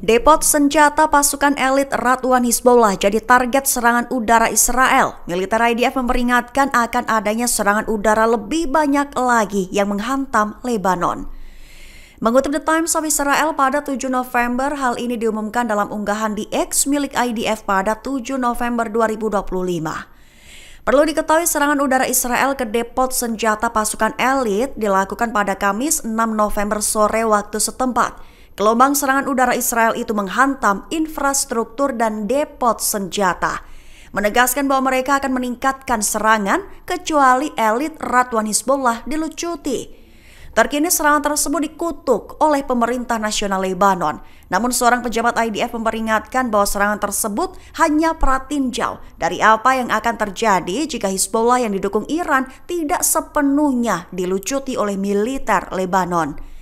Depot senjata pasukan elit Radwan Hizbullah jadi target serangan udara Israel. Militer IDF memperingatkan akan adanya serangan udara lebih banyak lagi yang menghantam Lebanon. Mengutip The Times of Israel pada 7 November, hal ini diumumkan dalam unggahan di X milik IDF pada 7 November 2025. Perlu diketahui serangan udara Israel ke depot senjata pasukan elit dilakukan pada Kamis 6 November sore waktu setempat. Gelombang serangan udara Israel itu menghantam infrastruktur dan depot senjata, menegaskan bahwa mereka akan meningkatkan serangan kecuali elit Radwan Hizbullah dilucuti. Terkini serangan tersebut dikutuk oleh pemerintah nasional Lebanon. Namun seorang pejabat IDF memperingatkan bahwa serangan tersebut hanya pratinjau dari apa yang akan terjadi jika Hizbullah yang didukung Iran tidak sepenuhnya dilucuti oleh militer Lebanon.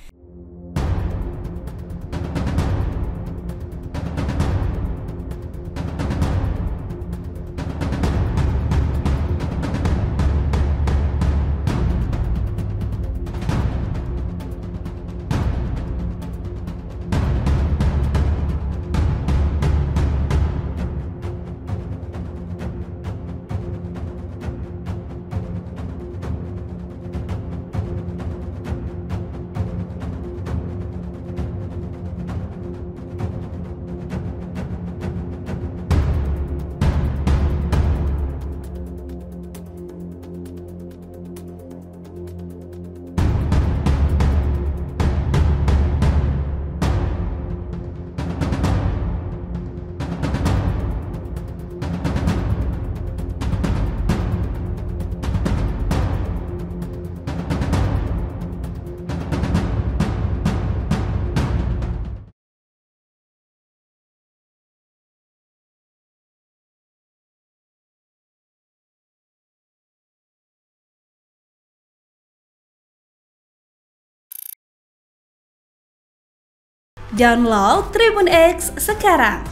Download Tribun X sekarang,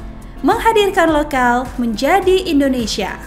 menghadirkan lokal menjadi Indonesia.